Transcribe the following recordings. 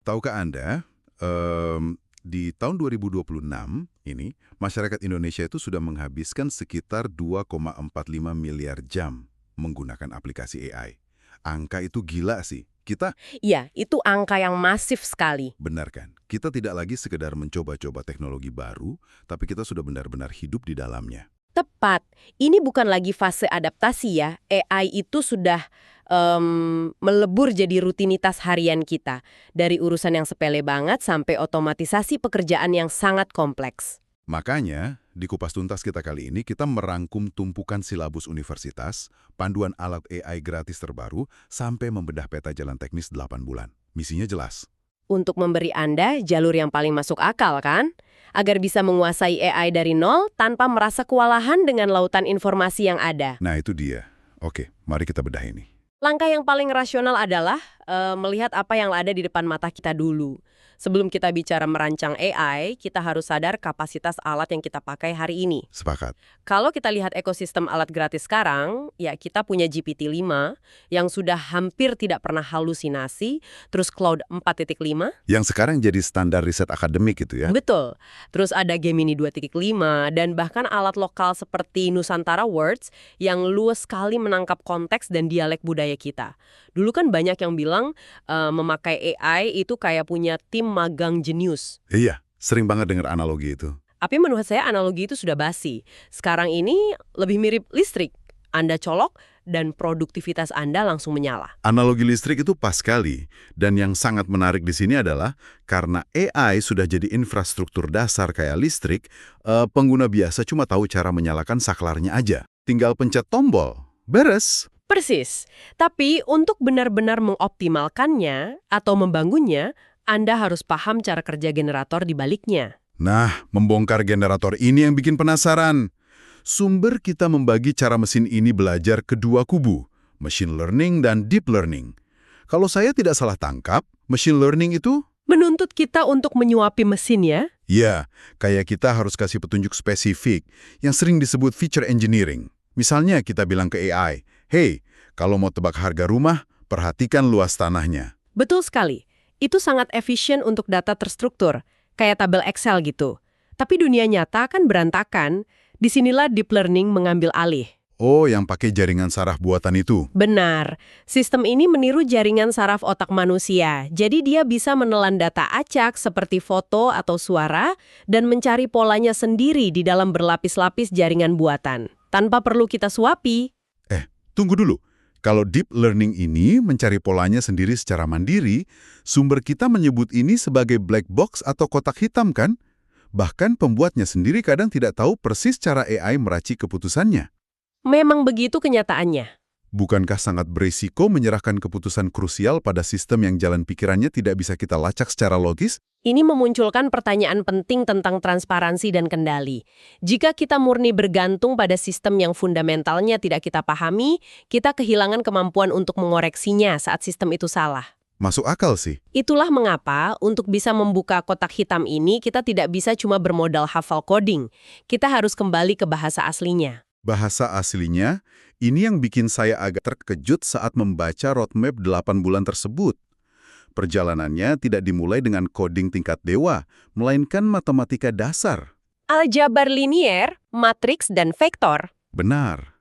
Tahukah Anda, di tahun 2026 ini, masyarakat Indonesia itu sudah menghabiskan sekitar 2,45 miliar jam menggunakan aplikasi AI. Angka itu gila sih. Kita, Iya, itu angka yang masif sekali. benar kan? Kita tidak lagi sekedar mencoba-coba teknologi baru, tapi kita sudah benar-benar hidup di dalamnya. Tepat. Ini bukan lagi fase adaptasi ya. AI itu sudah melebur jadi rutinitas harian kita. Dari urusan yang sepele banget sampai otomatisasi pekerjaan yang sangat kompleks. Makanya, di Kupas Tuntas kita kali ini, kita merangkum tumpukan silabus universitas, panduan alat AI gratis terbaru, sampai membedah peta jalan teknis 8 bulan. Misinya jelas. Untuk memberi Anda jalur yang paling masuk akal kan? Agar bisa menguasai AI dari nol tanpa merasa kewalahan dengan lautan informasi yang ada. Nah, itu dia. Oke, mari kita bedah ini. Langkah yang paling rasional adalah melihat apa yang ada di depan mata kita dulu. Sebelum kita bicara merancang AI, kita harus sadar kapasitas alat yang kita pakai hari ini. Sepakat. Kalau kita lihat ekosistem alat gratis sekarang, ya kita punya GPT-5 yang sudah hampir tidak pernah halusinasi, terus Cloud 4.5. Yang sekarang jadi standar riset akademik gitu ya. Betul. Terus ada Gemini 2.5 dan bahkan alat lokal seperti Nusantara Words yang luas sekali menangkap konteks dan dialek budaya kita. Dulu kan banyak yang bilang memakai AI itu kayak punya tim magang jenius. Iya, sering banget dengar analogi itu. Tapi menurut saya analogi itu sudah basi. Sekarang ini lebih mirip listrik. Anda colok dan produktivitas Anda langsung menyala. Analogi listrik itu pas sekali. Dan yang sangat menarik di sini adalah karena AI sudah jadi infrastruktur dasar kayak listrik, pengguna biasa cuma tahu cara menyalakan saklarnya aja. Tinggal pencet tombol. Beres. Persis. Tapi untuk benar-benar mengoptimalkannya atau membangunnya, Anda harus paham cara kerja generator di baliknya. Nah, membongkar generator ini yang bikin penasaran. Sumber kita membagi cara mesin ini belajar kedua kubu, machine learning dan deep learning. Kalau saya tidak salah tangkap, machine learning itu, Menuntut kita untuk menyuapi mesin ya? ya, kayak kita harus kasih petunjuk spesifik yang sering disebut feature engineering. Misalnya kita bilang ke AI, hey, kalau mau tebak harga rumah, perhatikan luas tanahnya. Betul sekali. Itu sangat efisien untuk data terstruktur, kayak tabel Excel gitu. Tapi dunia nyata kan berantakan. Disinilah deep learning mengambil alih. Oh, yang pakai jaringan saraf buatan itu. Benar, sistem ini meniru jaringan saraf otak manusia. Jadi dia bisa menelan data acak seperti foto atau suara dan mencari polanya sendiri di dalam berlapis-lapis jaringan buatan, tanpa perlu kita suapi. Tunggu dulu. Kalau deep learning ini mencari polanya sendiri secara mandiri, sumber kita menyebut ini sebagai black box atau kotak hitam kan? Bahkan pembuatnya sendiri kadang tidak tahu persis cara AI meracik keputusannya. Memang begitu kenyataannya. Bukankah sangat berisiko menyerahkan keputusan krusial pada sistem yang jalan pikirannya tidak bisa kita lacak secara logis? Ini memunculkan pertanyaan penting tentang transparansi dan kendali. Jika kita murni bergantung pada sistem yang fundamentalnya tidak kita pahami, kita kehilangan kemampuan untuk mengoreksinya saat sistem itu salah. Masuk akal sih. Itulah mengapa untuk bisa membuka kotak hitam ini kita tidak bisa cuma bermodal hafal coding. Kita harus kembali ke bahasa aslinya. Bahasa aslinya, ini yang bikin saya agak terkejut saat membaca roadmap 8 bulan tersebut. Perjalanannya tidak dimulai dengan coding tingkat dewa, melainkan matematika dasar. Aljabar linier, matriks, dan vektor. Benar.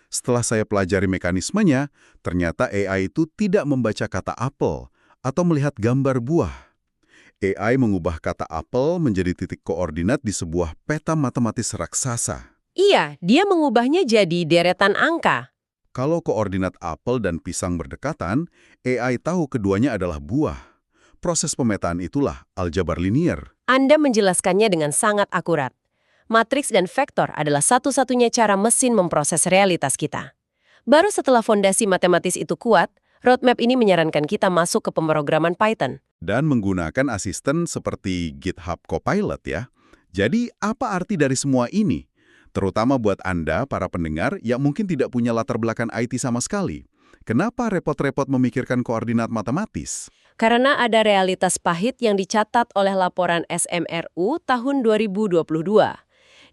Setelah saya pelajari mekanismenya, ternyata AI itu tidak membaca kata apel atau melihat gambar buah. AI mengubah kata apel menjadi titik koordinat di sebuah peta matematis raksasa. Iya, dia mengubahnya jadi deretan angka. Kalau koordinat apel dan pisang berdekatan, AI tahu keduanya adalah buah. Proses pemetaan itulah aljabar linier. Anda menjelaskannya dengan sangat akurat. Matriks dan vektor adalah satu-satunya cara mesin memproses realitas kita. Baru setelah fondasi matematis itu kuat, roadmap ini menyarankan kita masuk ke pemrograman Python. Dan menggunakan asisten seperti GitHub Copilot ya. Jadi apa arti dari semua ini? Terutama buat Anda, para pendengar, yang mungkin tidak punya latar belakang IT sama sekali. Kenapa repot-repot memikirkan koordinat matematis? Karena ada realitas pahit yang dicatat oleh laporan SMRU tahun 2022.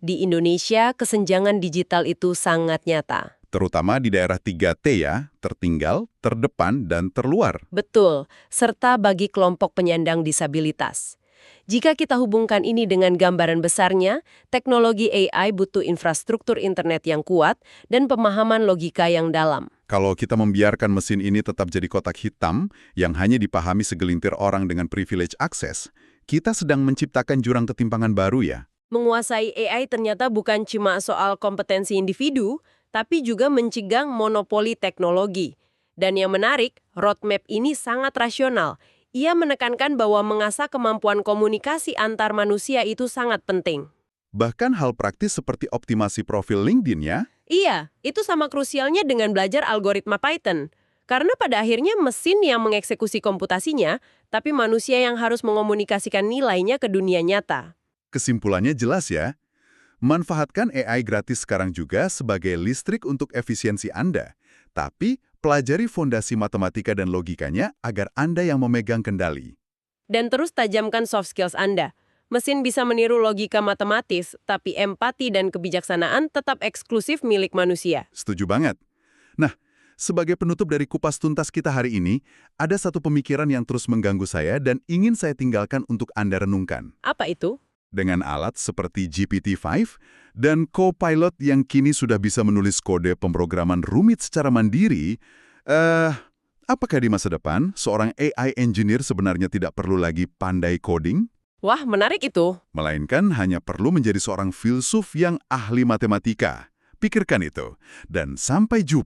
Di Indonesia, kesenjangan digital itu sangat nyata. Terutama di daerah 3T ya, tertinggal, terdepan, dan terluar. Betul, serta bagi kelompok penyandang disabilitas. Jika kita hubungkan ini dengan gambaran besarnya, teknologi AI butuh infrastruktur internet yang kuat dan pemahaman logika yang dalam. Kalau kita membiarkan mesin ini tetap jadi kotak hitam yang hanya dipahami segelintir orang dengan privilege akses, kita sedang menciptakan jurang ketimpangan baru ya. Menguasai AI ternyata bukan cuma soal kompetensi individu, tapi juga mencegah monopoli teknologi. Dan yang menarik, roadmap ini sangat rasional. Ia menekankan bahwa mengasah kemampuan komunikasi antar manusia itu sangat penting. Bahkan hal praktis seperti optimasi profil LinkedIn ya. Iya, itu sama krusialnya dengan belajar algoritma Python. Karena pada akhirnya mesin yang mengeksekusi komputasinya, tapi manusia yang harus mengomunikasikan nilainya ke dunia nyata. Kesimpulannya jelas ya. Manfaatkan AI gratis sekarang juga sebagai listrik untuk efisiensi Anda. Tapi pelajari fondasi matematika dan logikanya agar Anda yang memegang kendali. Dan terus tajamkan soft skills Anda. Mesin bisa meniru logika matematis, tapi empati dan kebijaksanaan tetap eksklusif milik manusia. Setuju banget. Nah, sebagai penutup dari kupas tuntas kita hari ini, ada satu pemikiran yang terus mengganggu saya dan ingin saya tinggalkan untuk Anda renungkan. Apa itu? Dengan alat seperti GPT-5 dan Copilot yang kini sudah bisa menulis kode pemrograman rumit secara mandiri, apakah di masa depan seorang AI engineer sebenarnya tidak perlu lagi pandai coding? Wah, menarik itu. Melainkan hanya perlu menjadi seorang filsuf yang ahli matematika. Pikirkan itu. Dan sampai jumpa.